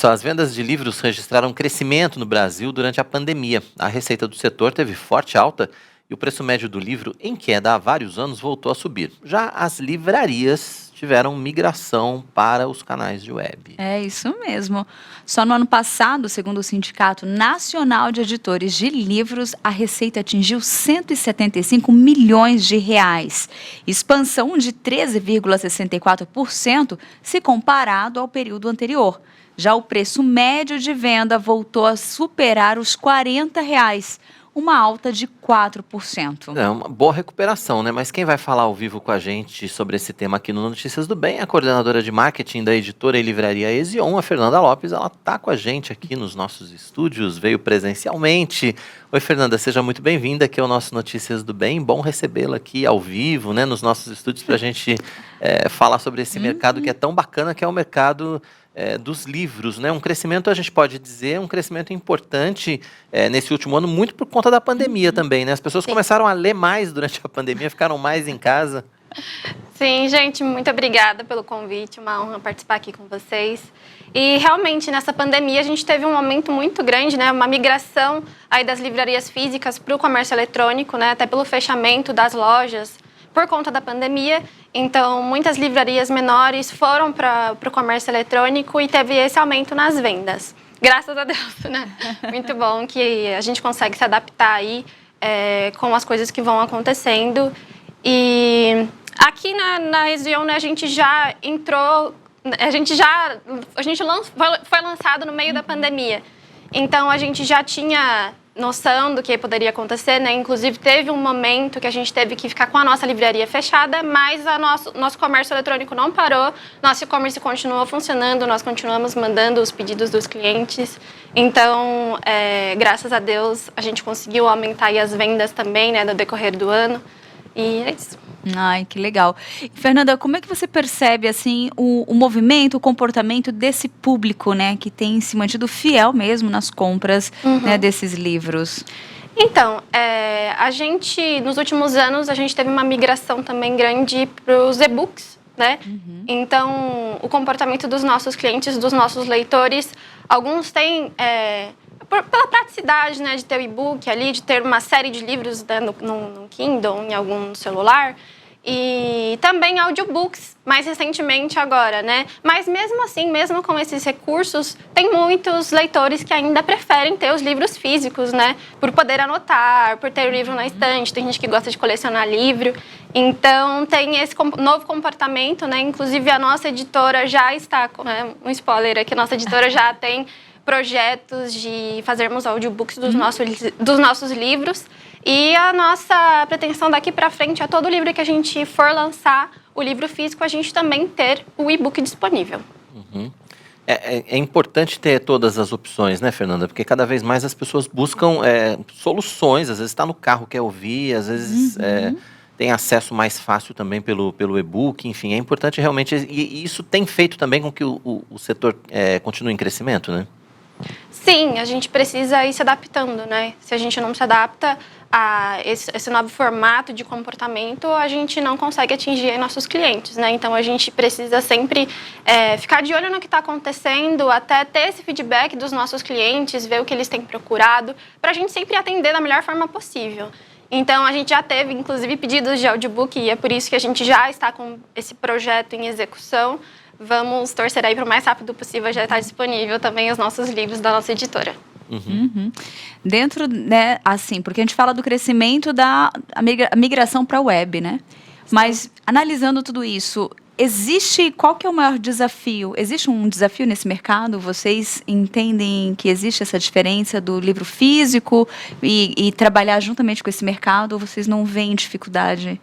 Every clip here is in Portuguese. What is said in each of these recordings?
só, as vendas de livros registraram um crescimento no Brasil durante a pandemia. A receita do setor teve forte alta e o preço médio do livro, em queda há vários anos, voltou a subir. Já as livrarias tiveram migração para os canais de web. É isso mesmo. Só no ano passado, segundo o Sindicato Nacional de Editores de Livros, a receita atingiu 175 milhões de reais. Expansão de 13,64% se comparado ao período anterior. Já o preço médio de venda voltou a superar os R$ 40, uma alta de 4%. É uma boa recuperação, né? Mas quem vai falar ao vivo com a gente sobre esse tema aqui no Notícias do Bem é a coordenadora de marketing da editora e livraria Ezion, a Fernanda Lopes. Ela está com a gente aqui nos nossos estúdios, veio presencialmente. Oi, Fernanda, seja muito bem-vinda aqui ao nosso Notícias do Bem. Bom recebê-la aqui ao vivo, né, nos nossos estúdios, para a gente falar sobre esse mercado que é tão bacana, que é o mercado dos livros, né? Um crescimento, a gente pode dizer, um crescimento importante nesse último ano, muito por conta da pandemia também, né? As pessoas começaram a ler mais durante a pandemia, ficaram mais em casa. Sim, gente, muito obrigada pelo convite, uma honra participar aqui com vocês. E realmente, nessa pandemia, a gente teve um aumento muito grande, né? Uma migração aí das livrarias físicas para o comércio eletrônico, né? Até pelo fechamento das lojas por conta da pandemia. Então, muitas livrarias menores foram para o comércio eletrônico e teve esse aumento nas vendas. Graças a Deus, né? Muito bom que a gente consegue se adaptar aí com as coisas que vão acontecendo. E aqui na Ezion, né, a gente já entrou, foi lançado no meio da pandemia. Então, a gente já tinha noção do que poderia acontecer, né? Inclusive, teve um momento que a gente teve que ficar com a nossa livraria fechada, mas nosso comércio eletrônico não parou, nosso e-commerce continuou funcionando, nós continuamos mandando os pedidos dos clientes. Então, graças a Deus, a gente conseguiu aumentar aí as vendas também, né, no decorrer do ano. E é isso. Ai, que legal. Fernanda, como é que você percebe assim o movimento, o comportamento desse público, né, que tem se mantido fiel mesmo nas compras, né, desses livros? Então, a gente, nos últimos anos, a gente teve uma migração também grande para os e-books, né? Então, o comportamento dos nossos clientes, dos nossos leitores, alguns têm... pela praticidade, né, de ter o e-book ali, de ter uma série de livros, né, no Kindle, em algum celular, e também audiobooks, mais recentemente agora, né? Mas mesmo assim, mesmo com esses recursos, tem muitos leitores que ainda preferem ter os livros físicos, né? Por poder anotar, por ter o livro na estante, tem gente que gosta de colecionar livro. Então, tem esse novo comportamento, né? Inclusive, a nossa editora já está, um spoiler aqui, a nossa editora já tem projetos de fazermos audiobooks dos nossos livros. E a nossa pretensão daqui para frente é todo livro que a gente for lançar, o livro físico, a gente também ter o e-book disponível. É importante ter todas as opções, né, Fernanda? Porque cada vez mais as pessoas buscam soluções, às vezes está no carro, quer ouvir, às vezes tem acesso mais fácil também pelo e-book, enfim, é importante realmente, e isso tem feito também com que o setor continue em crescimento, né? Sim, a gente precisa ir se adaptando, né? Se a gente não se adapta a esse novo formato de comportamento, a gente não consegue atingir nossos clientes, né? Então, a gente precisa sempre ficar de olho no que está acontecendo, até ter esse feedback dos nossos clientes, ver o que eles têm procurado, para a gente sempre atender da melhor forma possível. Então, a gente já teve, inclusive, pedidos de audiobook, e é por isso que a gente já está com esse projeto em execução. Vamos torcer aí para o mais rápido possível já estar disponível também os nossos livros da nossa editora. Dentro, né, assim, porque a gente fala do crescimento da migração para a web, né? Mas, analisando tudo isso, qual que é o maior desafio? Existe um desafio nesse mercado? Vocês entendem que existe essa diferença do livro físico e trabalhar juntamente com esse mercado? Ou vocês não veem dificuldade?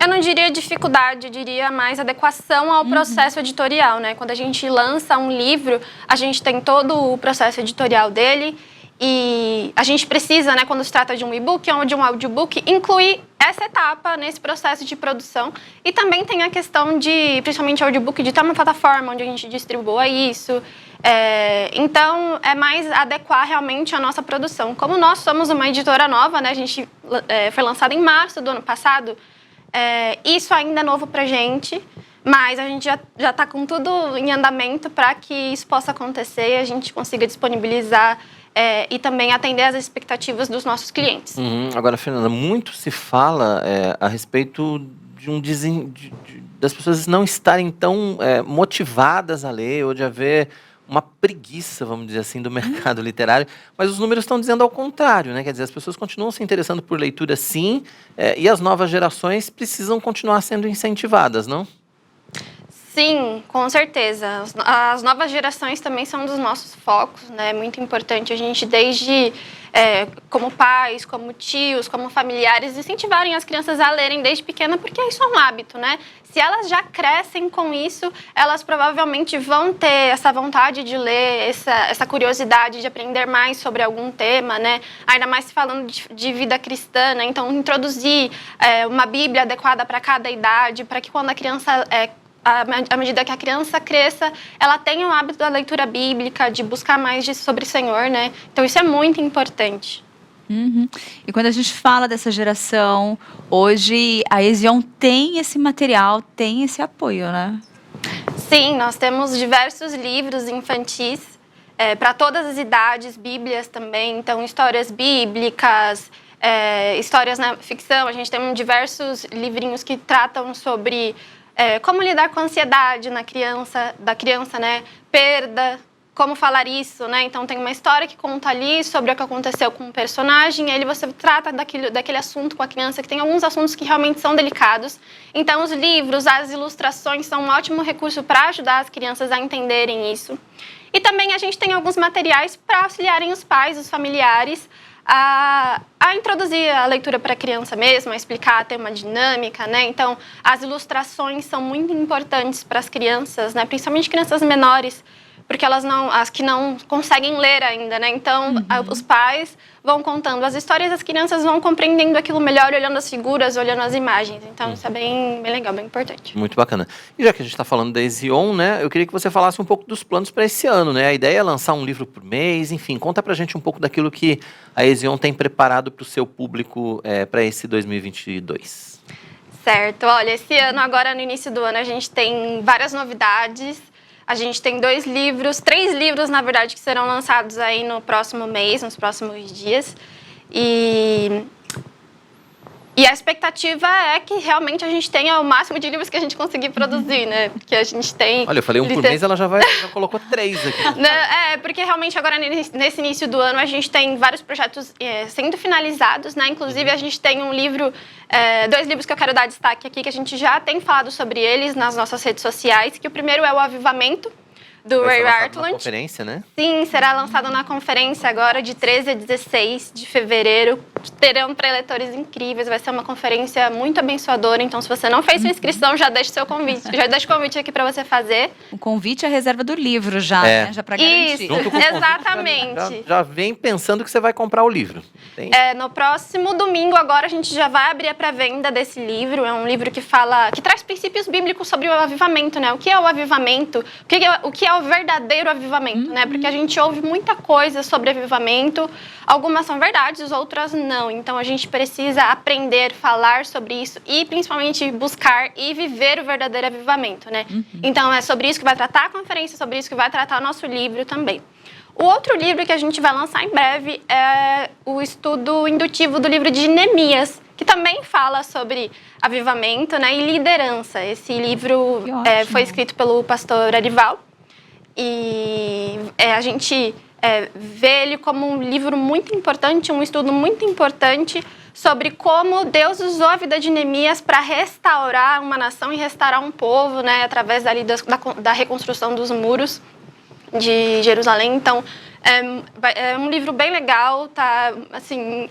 Eu não diria dificuldade, eu diria mais adequação ao processo editorial, né? Quando a gente lança um livro, a gente tem todo o processo editorial dele e a gente precisa, né, quando se trata de um e-book ou de um audiobook, incluir essa etapa nesse processo de produção. E também tem a questão de, principalmente audiobook, de ter uma plataforma onde a gente distribua isso. Então, é mais adequar realmente a nossa produção. Como nós somos uma editora nova, né, a gente foi lançada em março do ano passado, isso ainda é novo pra gente, Mas a gente já está com tudo em andamento para que isso possa acontecer e a gente consiga disponibilizar e também atender às expectativas dos nossos clientes. Agora, Fernanda, muito se fala a respeito de das pessoas não estarem tão motivadas a ler ou de haver uma preguiça, vamos dizer assim, do mercado literário, mas os números estão dizendo ao contrário, né? Quer dizer, as pessoas continuam se interessando por leitura, sim, e as novas gerações precisam continuar sendo incentivadas, não? Sim, com certeza. As novas gerações também são um dos nossos focos, né? É muito importante a gente, desde como pais, como tios, como familiares, incentivarem as crianças a lerem desde pequena, porque isso é um hábito, né? Se elas já crescem com isso, elas provavelmente vão ter essa vontade de ler, essa curiosidade de aprender mais sobre algum tema, né? Ainda mais falando de vida cristã, né? Então, introduzir uma Bíblia adequada para cada idade, para que quando a criança à medida que a criança cresça, ela tenha o hábito da leitura bíblica, de buscar mais sobre o Senhor, né? Então, isso é muito importante. E quando a gente fala dessa geração, hoje a Ezion tem esse material, tem esse apoio, né? Sim, nós temos diversos livros infantis para todas as idades, bíblias também, então histórias bíblicas, histórias na ficção. A gente tem diversos livrinhos que tratam sobre como lidar com a ansiedade da criança, né? Perda, como falar isso, né? Então, tem uma história que conta ali sobre o que aconteceu com um personagem, e aí você trata daquele assunto com a criança, que tem alguns assuntos que realmente são delicados. Então, os livros, as ilustrações são um ótimo recurso para ajudar as crianças a entenderem isso. E também a gente tem alguns materiais para auxiliarem os pais, os familiares, a introduzir a leitura para a criança mesmo, a explicar, a ter uma dinâmica, né? Então, as ilustrações são muito importantes para as crianças, né? Principalmente crianças menores, porque as que não conseguem ler ainda, né? Então, os pais vão contando as histórias, as crianças vão compreendendo aquilo melhor, olhando as figuras, olhando as imagens. Então, isso é bem legal, bem importante. Muito bacana. E já que a gente está falando da Ezion, né? Eu queria que você falasse um pouco dos planos para esse ano, né? A ideia é lançar um livro por mês, enfim. Conta pra gente um pouco daquilo que a Ezion tem preparado para o seu público para esse 2022. Certo. Olha, esse ano, agora no início do ano, a gente tem várias novidades. A gente tem 3 livros, na verdade, que serão lançados aí no próximo mês, nos próximos dias. E a expectativa é que realmente a gente tenha o máximo de livros que a gente conseguir produzir, né? Porque a gente tem... Olha, eu falei por mês, ela já colocou 3 aqui. Porque realmente agora nesse início do ano a gente tem vários projetos sendo finalizados, né? Inclusive a gente tem 2 livros que eu quero dar destaque aqui, que a gente já tem falado sobre eles nas nossas redes sociais, que o primeiro é o Avivamento, do Ray Hartland. Na conferência, né? Sim, será lançado na conferência agora de 13 a 16 de fevereiro. Terão preletores incríveis, vai ser uma conferência muito abençoadora. Então, se você não fez sua inscrição, já deixa o seu convite. Já deixa o convite aqui para você fazer. O convite é a reserva do livro já, né? Já para garantir. Isso, exatamente. Já vem pensando que você vai comprar o livro. No próximo domingo, agora, a gente já vai abrir a pré-venda desse livro. É um livro que traz princípios bíblicos sobre o avivamento, né? O que é o avivamento? O que é o verdadeiro avivamento, né? Porque a gente ouve muita coisa sobre avivamento. Algumas são verdades, outras não. Então, a gente precisa aprender, falar sobre isso e, principalmente, buscar e viver o verdadeiro avivamento, né? Então, é sobre isso que vai tratar a conferência, sobre isso que vai tratar o nosso livro também. O outro livro que a gente vai lançar em breve é o estudo indutivo do livro de Neemias, que também fala sobre avivamento, né, e liderança. Esse livro foi escrito pelo pastor Arival e a gente vê ele como um livro muito importante, um estudo muito importante sobre como Deus usou a vida de Neemias para restaurar uma nação e restaurar um povo, né, através da reconstrução dos muros de Jerusalém. Então, é um livro bem legal, tá? Assim,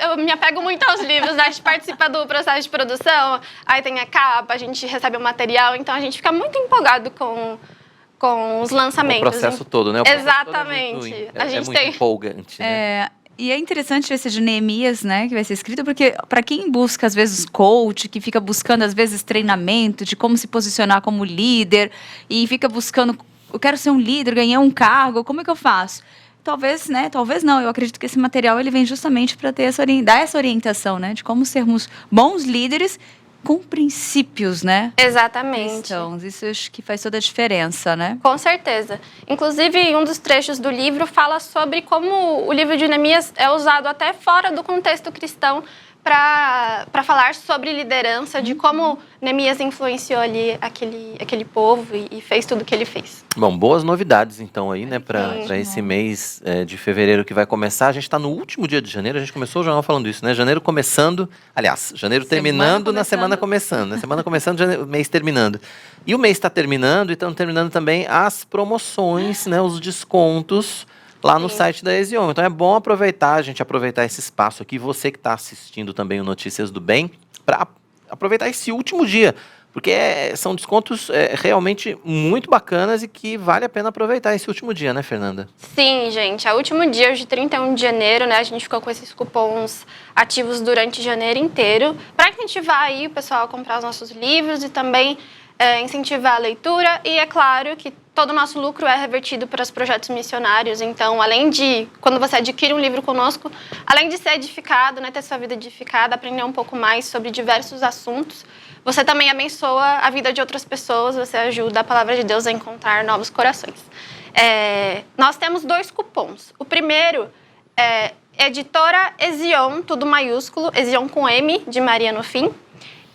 eu me apego muito aos livros, né? A gente participa do processo de produção, aí tem a capa, a gente recebe o material, então a gente fica muito empolgado com os lançamentos. O processo todo, né? Exatamente. É muito empolgante, né? E é interessante esse de Neemias, né, que vai ser escrito, porque para quem busca, às vezes, coach, que fica buscando, às vezes, treinamento de como se posicionar como líder, e fica buscando, eu quero ser um líder, ganhar um cargo, como é que eu faço? Talvez, né, talvez não, eu acredito que esse material ele vem justamente para dar essa orientação, né, de como sermos bons líderes com princípios, né? Exatamente. Cristãos. Isso eu acho que faz toda a diferença, né? Com certeza. Inclusive, um dos trechos do livro fala sobre como o livro de Neemias é usado até fora do contexto cristão para falar sobre liderança, de como Neemias influenciou ali aquele povo e fez tudo o que ele fez. Bom, boas novidades então aí, né, para Sim. esse mês de fevereiro que vai começar. A gente está no último dia de janeiro, a gente começou o jornal falando isso, né? Janeiro começando, aliás, janeiro terminando, na semana começando, né? Semana começando, janeiro, mês terminando. E o mês está terminando e estão terminando também as promoções, né, os descontos lá no site da Ezion. Então é bom a gente aproveitar esse espaço aqui, você que está assistindo também o Notícias do Bem, para aproveitar esse último dia, porque são descontos realmente muito bacanas e que vale a pena aproveitar esse último dia, né, Fernanda? Sim, gente. É o último dia, hoje 31 de janeiro, né? A gente ficou com esses cupons ativos durante janeiro inteiro, para incentivar aí o pessoal a comprar os nossos livros e também incentivar a leitura. E é claro que todo o nosso lucro é revertido para os projetos missionários. Então, além de, quando você adquire um livro conosco, além de ser edificado, né, ter sua vida edificada, aprender um pouco mais sobre diversos assuntos, você também abençoa a vida de outras pessoas, você ajuda a palavra de Deus a encontrar novos corações. Nós temos 2 cupons. O primeiro é Editora Ezion, tudo maiúsculo, Ezion com M, de Maria no fim.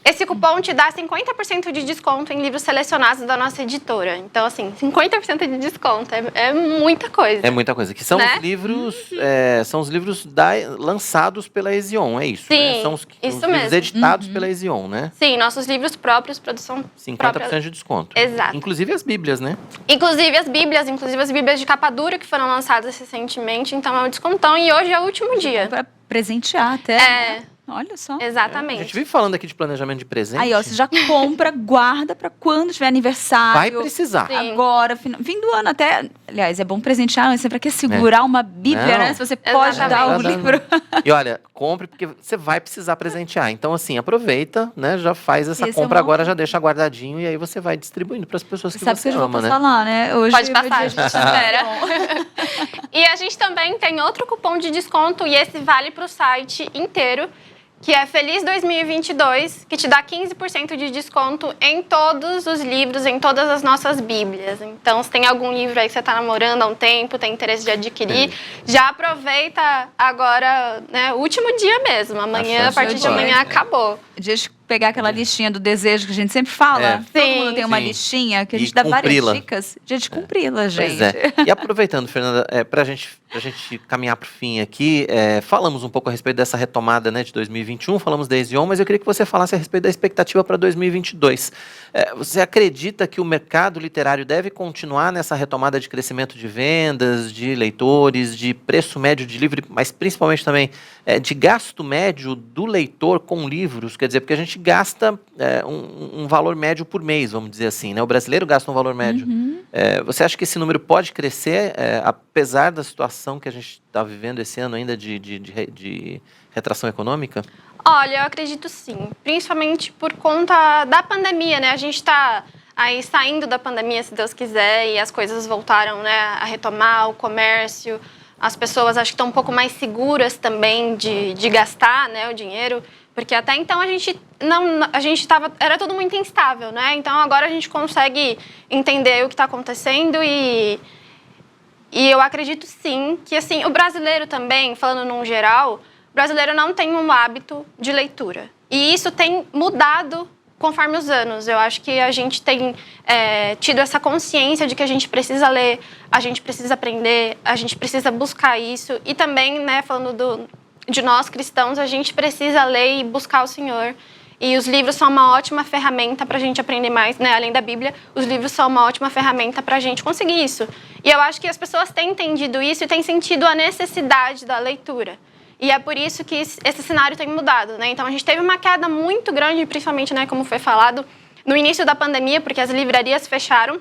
Esse cupom te dá 50% de desconto em livros selecionados da nossa editora. Então, assim, 50% de desconto é muita coisa. É muita coisa. Que são né? os livros lançados pela Ezion, é isso? Sim, né? São os isso livros mesmo. editados pela Ezion, né? Sim, nossos livros próprios, produção 50% própria. de desconto. Exato. Inclusive as Bíblias, né? Inclusive as Bíblias de capa dura que foram lançadas recentemente. Então, é um descontão e hoje é o último dia. Para presentear até. Né? Olha só. Exatamente. A gente vive falando aqui de planejamento de presente. Aí, ó, você já compra, guarda para quando tiver aniversário. Vai precisar. Sim. Agora, fim do ano até. Aliás, é bom presentear antes, para que segurar uma Bíblia, Não. né? Se você pode dar o livro. E olha, compre porque você vai precisar presentear. Então, assim, aproveita, né? Já faz essa Esse é compra uma- agora, já deixa guardadinho e aí você vai distribuindo para as pessoas que Sabe você que eu já ama, vou né? passar lá, né? Hoje Pode é meu passar, a dia gente de- espera. E a gente também tem outro cupom de desconto e esse vale para o site inteiro, que é Feliz 2022, que te dá 15% de desconto em todos os livros, em todas as nossas Bíblias. Então, se tem algum livro aí que você está namorando há um tempo, tem interesse de adquirir, já aproveita agora, né, o último dia mesmo. Amanhã, a partir de amanhã, acabou. Dia de pegar aquela listinha do desejo que a gente sempre fala. Todo Sim. mundo tem uma Sim. listinha que a E gente dá várias cumpri-la. dicas. Dia de cumpri-la, gente. Pois é. E aproveitando, Fernanda, pra gente caminhar pro fim aqui, falamos um pouco a respeito dessa retomada, né, de 2021, falamos da Ezion, mas eu queria que você falasse a respeito da expectativa para 2022. Você acredita que o mercado literário deve continuar nessa retomada de crescimento de vendas, de leitores, de preço médio de livro, mas principalmente também de gasto médio do leitor com livros? Quer dizer, porque a gente gasta um valor médio por mês, vamos dizer assim, né? O brasileiro gasta um valor médio. Você acha que esse número pode crescer, apesar da situação que a gente está vivendo esse ano ainda de retração econômica? Olha, eu acredito sim, principalmente por conta da pandemia, né? A gente está aí saindo da pandemia, se Deus quiser, e as coisas voltaram, né, a retomar o comércio. As pessoas acho que estão um pouco mais seguras também de gastar, né, o dinheiro, porque até então era tudo muito instável, né? Então agora a gente consegue entender o que está acontecendo e eu acredito sim que assim o brasileiro também, falando num geral, o brasileiro não tem um hábito de leitura. E isso tem mudado conforme os anos. Eu acho que a gente tem tido essa consciência de que a gente precisa ler, a gente precisa aprender, a gente precisa buscar isso. E também, né, falando de nós cristãos, a gente precisa ler e buscar o Senhor. E os livros são uma ótima ferramenta para a gente aprender mais, né? Além da Bíblia, os livros são uma ótima ferramenta para a gente conseguir isso. E eu acho que as pessoas têm entendido isso e têm sentido a necessidade da leitura. E é por isso que esse cenário tem mudado, né? Então, a gente teve uma queda muito grande, principalmente, né, como foi falado, no início da pandemia, porque as livrarias fecharam.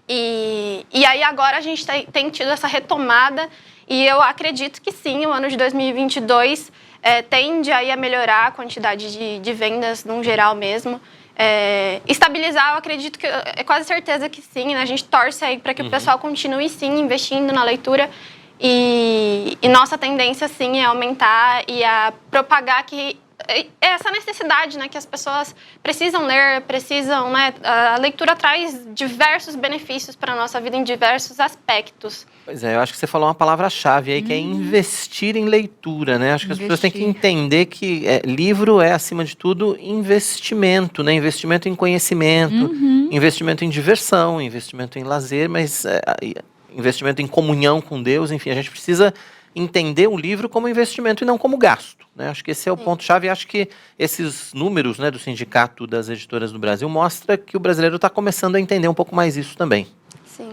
E aí, agora, a gente tem tido essa retomada. E eu acredito que sim, o ano de 2022 tende aí a melhorar a quantidade de vendas, num geral mesmo. Estabilizar, eu acredito que é quase certeza que sim, né? A gente torce aí para que o pessoal continue, sim, investindo na leitura. E nossa tendência, sim, é aumentar e a propagar que essa necessidade, né, que as pessoas precisam ler, precisam, né, a leitura traz diversos benefícios para a nossa vida em diversos aspectos. Pois é, eu acho que você falou uma palavra-chave aí, que é investir em leitura, né? Acho que as pessoas têm que Investir. entender que livro é, acima de tudo, investimento, né? Investimento em conhecimento, investimento em diversão, investimento em lazer, mas investimento em comunhão com Deus, enfim, a gente precisa entender o livro como investimento e não como gasto, né? Acho que esse é o ponto-chave. Acho que esses números, né, do Sindicato das Editoras do Brasil mostra que o brasileiro está começando a entender um pouco mais isso também. Sim.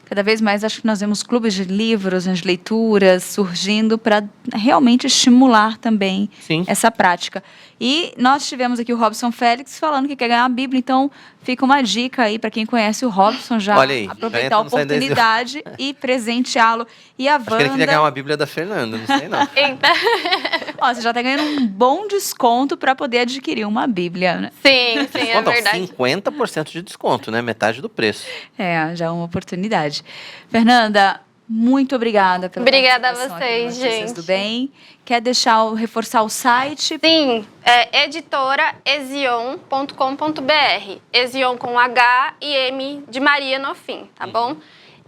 Cada vez mais acho que nós vemos clubes de livros, de leituras surgindo para realmente estimular também Sim. essa prática. E nós tivemos aqui o Robson Félix falando que quer ganhar a Bíblia, então fica uma dica aí para quem conhece o Robson, já Olha aí, já aproveitar entra a no Sai Daí. oportunidade e presenteá-lo. E a Acho que ele queria ganhar Wanda, uma Bíblia da Fernanda, não sei não. Eita. ó, você já está ganhando um bom desconto para poder adquirir uma Bíblia, né? Sim, sim, é Desconto, ó, verdade. 50% de desconto, né? Metade do preço. Já é uma oportunidade. Fernanda, muito obrigada pela Obrigada a participação aqui no vocês, Notícias gente. do Bem. Quer reforçar o site? Sim, é editoraezion.com.br. Ezion com H e M de Maria no fim, tá bom?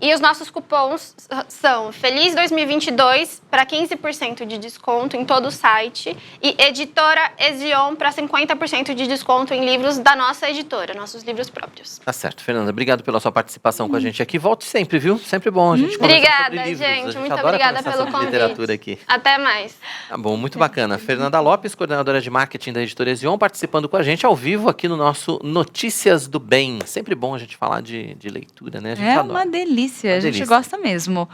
E os nossos cupons são Feliz 2022 para 15% de desconto em todo o site e Editora Ezion para 50% de desconto em livros da nossa editora, nossos livros próprios. Tá certo, Fernanda. Obrigado pela sua participação com a gente aqui. Volte sempre, viu? Sempre bom a gente conversar Obrigada, sobre livros. gente. A gente Muito adora obrigada conversar pelo sobre convite. literatura aqui. Até mais. Tá bom, muito bacana. Fernanda Lopes, coordenadora de marketing da Editora Ezion, participando com a gente ao vivo aqui no nosso Notícias do Bem. Sempre bom a gente falar de leitura, né? A gente É adora. uma delícia, a gente delícia. gosta mesmo.